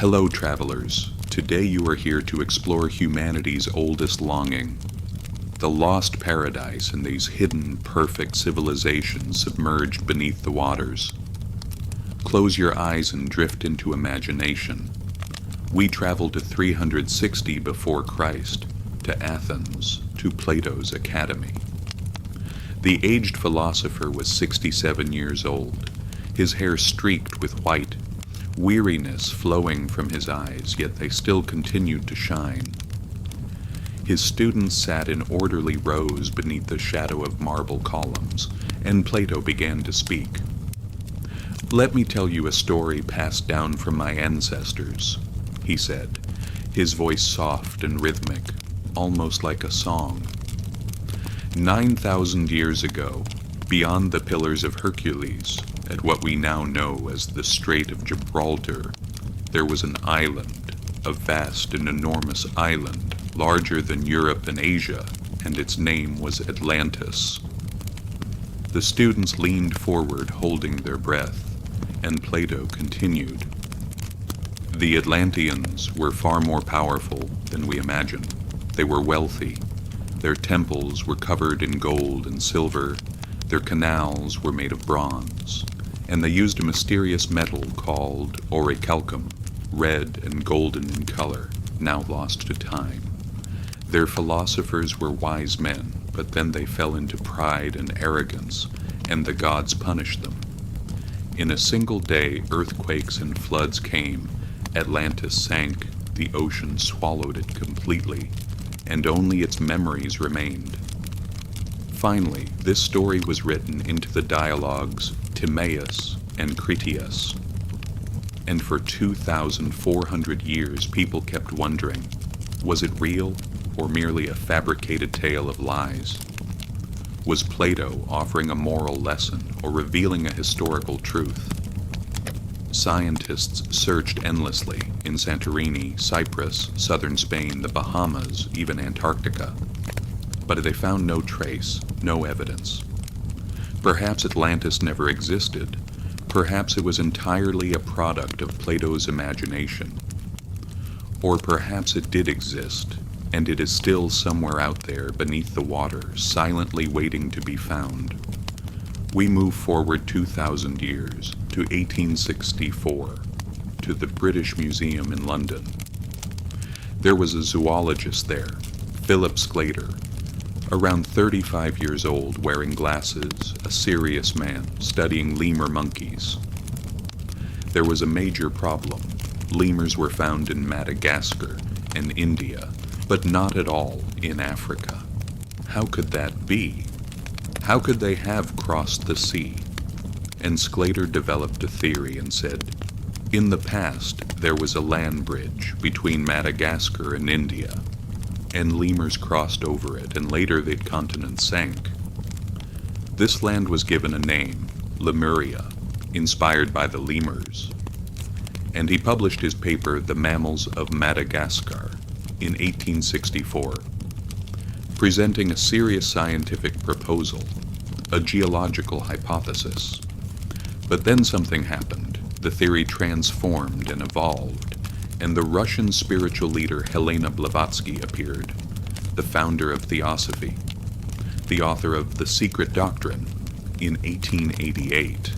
Hello, travelers. Today you are here to explore humanity's oldest longing, the lost paradise in these hidden, perfect civilizations submerged beneath the waters. Close your eyes and drift into imagination. We travel to 360 before Christ, to Athens, to Plato's academy. The aged philosopher was 67 years old, his hair streaked with white, weariness flowing from his eyes, yet they still continued to shine. His students sat in orderly rows beneath the shadow of marble columns, and Plato began to speak. "Let me tell you a story passed down from my ancestors," he said, his voice soft and rhythmic, almost like a song. 9,000 years ago, beyond the Pillars of Hercules, at what we now know as the Strait of Gibraltar, there was an island, a vast and enormous island, larger than Europe and Asia, and its name was Atlantis. The students leaned forward, holding their breath, and Plato continued. The Atlanteans were far more powerful than we imagine. They were wealthy. Their temples were covered in gold and silver. Their canals were made of bronze, and they used a mysterious metal called orichalcum, red and golden in color, now lost to time. Their philosophers were wise men, but then they fell into pride and arrogance, and the gods punished them. In a single day, earthquakes and floods came. Atlantis sank, the ocean swallowed it completely, and only its memories remained. Finally, this story was written into the dialogues Timaeus and Critias. And for 2,400 years, people kept wondering, was it real or merely a fabricated tale of lies? Was Plato offering a moral lesson or revealing a historical truth? Scientists searched endlessly in Santorini, Cyprus, southern Spain, the Bahamas, even Antarctica. But they found no trace, no evidence. Perhaps Atlantis never existed. Perhaps it was entirely a product of Plato's imagination. Or perhaps it did exist, and it is still somewhere out there beneath the water, silently waiting to be found. We move forward 2,000 years, to 1864, to the British Museum in London. There was a zoologist there, Philip Sclater, around 35 years old, wearing glasses, a serious man, studying lemur monkeys. There was a major problem. Lemurs were found in Madagascar and India, but not at all in Africa. How could that be? How could they have crossed the sea? And Sclater developed a theory and said, in the past, there was a land bridge between Madagascar and India, and lemurs crossed over it, and later the continent sank. This land was given a name, Lemuria, inspired by the lemurs. And he published his paper, The Mammals of Madagascar, in 1864, presenting a serious scientific proposal, a geological hypothesis. But then something happened. The theory transformed and evolved, and the Russian spiritual leader Helena Blavatsky appeared, the founder of Theosophy, the author of The Secret Doctrine, in 1888.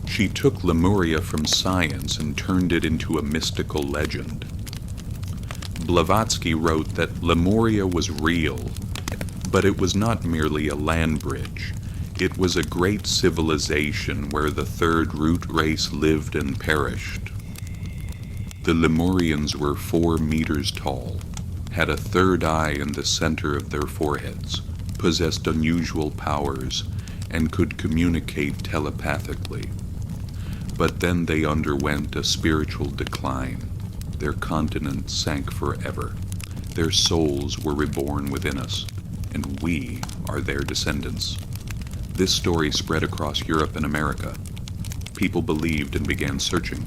She took Lemuria from science and turned it into a mystical legend. Blavatsky wrote that Lemuria was real, but it was not merely a land bridge. It was a great civilization where the third root race lived and perished. The Lemurians were 4 meters tall, had a third eye in the center of their foreheads, possessed unusual powers, and could communicate telepathically. But then they underwent a spiritual decline. Their continent sank forever. Their souls were reborn within us, and we are their descendants. This story spread across Europe and America. People believed and began searching.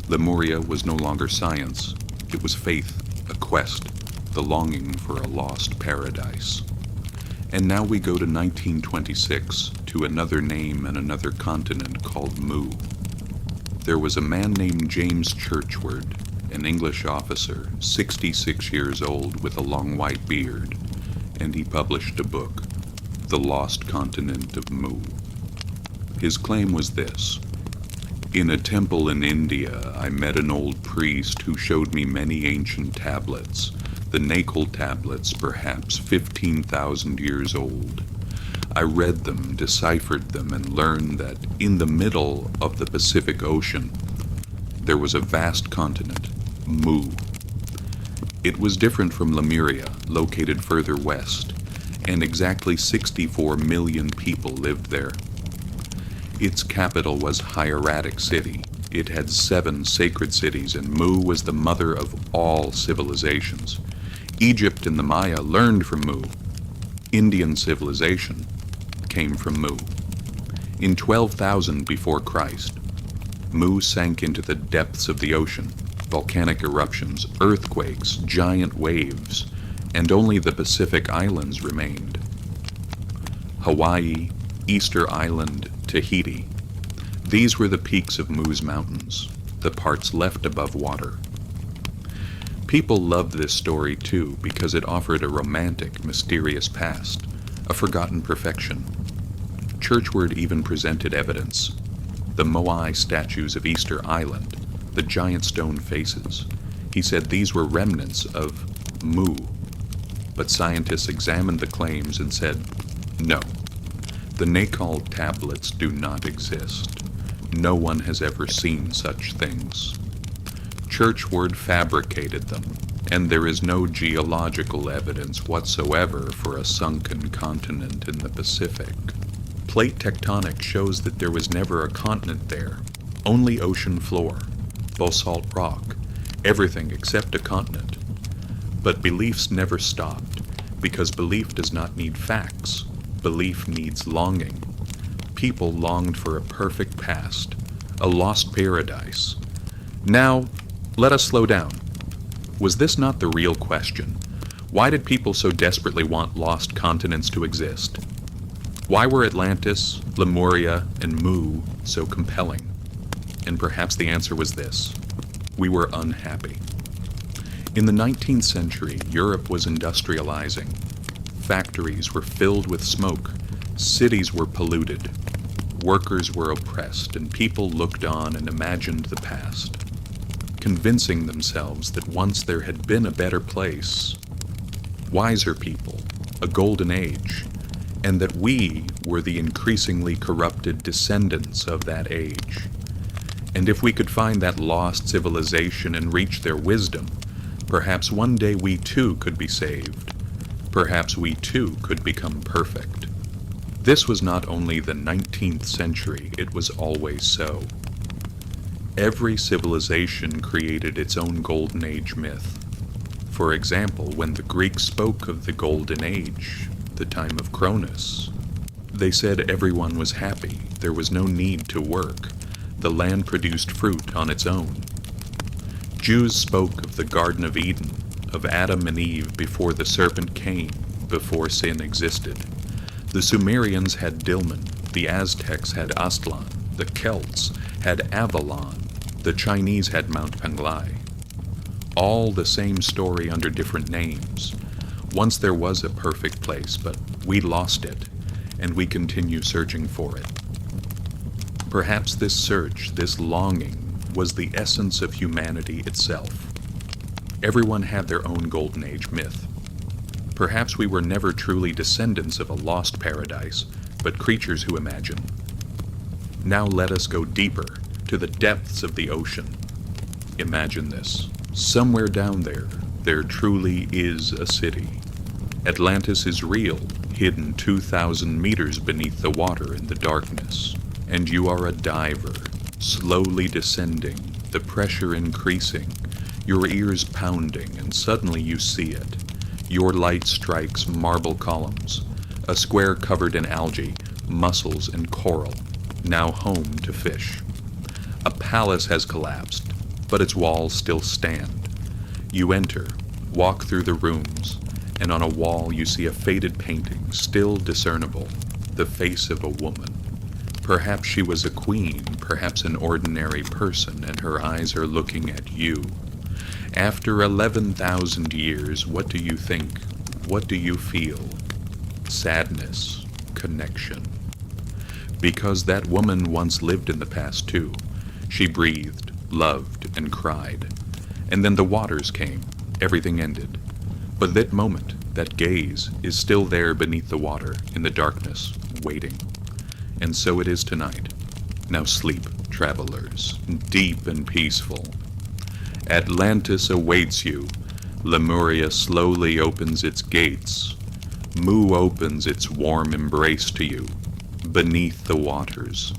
Lemuria was no longer science. It was faith, a quest, the longing for a lost paradise. And now we go to 1926, to another name and another continent called Mu. There was a man named James Churchward. an English officer, 66 years old with a long white beard, and he published a book, The Lost Continent of Mu. His claim was this: in a temple in India, I met an old priest who showed me many ancient tablets, the Nakul tablets, perhaps 15,000 years old. I read them, deciphered them, and learned that in the middle of the Pacific Ocean, there was a vast continent, Mu. It was different from Lemuria, located further west, and exactly 64 million people lived there. Its capital was Hieratic City. It had 7 sacred cities, and Mu was the mother of all civilizations. Egypt and the Maya learned from Mu. Indian civilization came from Mu. In 12,000 before Christ, Mu sank into the depths of the ocean. Volcanic eruptions, earthquakes, giant waves, and only the Pacific Islands remained. Hawaii, Easter Island, Tahiti. These were the peaks of Mu's mountains, the parts left above water. People loved this story too because it offered a romantic, mysterious past, a forgotten perfection. Churchward even presented evidence. The Moai statues of Easter Island, the giant stone faces. He said these were remnants of Mu. But scientists examined the claims and said, no, the Nakul tablets do not exist. No one has ever seen such things. Churchward fabricated them, and there is no geological evidence whatsoever for a sunken continent in the Pacific. Plate tectonics shows that there was never a continent there, only ocean floor, basalt rock, everything except a continent. But beliefs never stopped, because belief does not need facts. Belief needs longing. People longed for a perfect past, a lost paradise. Now, let us slow down. Was this not the real question? Why did people so desperately want lost continents to exist? Why were Atlantis, Lemuria, and Mu so compelling? And perhaps the answer was this: we were unhappy. In the 19th century, Europe was industrializing. Factories were filled with smoke, cities were polluted, workers were oppressed, and people looked on and imagined the past, convincing themselves that once there had been a better place, wiser people, a golden age, and that we were the increasingly corrupted descendants of that age. And if we could find that lost civilization and reach their wisdom, perhaps one day we too could be saved. Perhaps we too could become perfect. This was not only the 19th century, it was always so. Every civilization created its own Golden Age myth. For example, when the Greeks spoke of the Golden Age, the time of Cronus, they said everyone was happy, there was no need to work, the land produced fruit on its own. Jews spoke of the Garden of Eden, of Adam and Eve before the serpent came, before sin existed. The Sumerians had Dilmun, the Aztecs had Aztlan, the Celts had Avalon, the Chinese had Mount Panglai. All the same story under different names. Once there was a perfect place, but we lost it, and we continue searching for it. Perhaps this search, this longing, was the essence of humanity itself. Everyone had their own Golden Age myth. Perhaps we were never truly descendants of a lost paradise, but creatures who imagine. Now let us go deeper, to the depths of the ocean. Imagine this. Somewhere down there, there truly is a city. Atlantis is real, hidden 2,000 meters beneath the water in the darkness. And you are a diver, slowly descending, the pressure increasing, your ears pounding, and suddenly you see it. Your light strikes marble columns, a square covered in algae, mussels, and coral, now home to fish. A palace has collapsed, but its walls still stand. You enter, walk through the rooms, and on a wall you see a faded painting, still discernible, the face of a woman. Perhaps she was a queen, perhaps an ordinary person, and her eyes are looking at you. After 11,000 years, what do you think? What do you feel? Sadness, connection. Because that woman once lived in the past too. She breathed, loved, and cried. And then the waters came. Everything ended. But that moment, that gaze, is still there beneath the water, in the darkness, waiting. And so it is tonight. Now sleep, travelers, deep and peaceful. Atlantis awaits you. Lemuria slowly opens its gates. Mu opens its warm embrace to you, beneath the waters,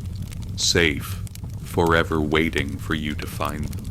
safe, forever waiting for you to find them.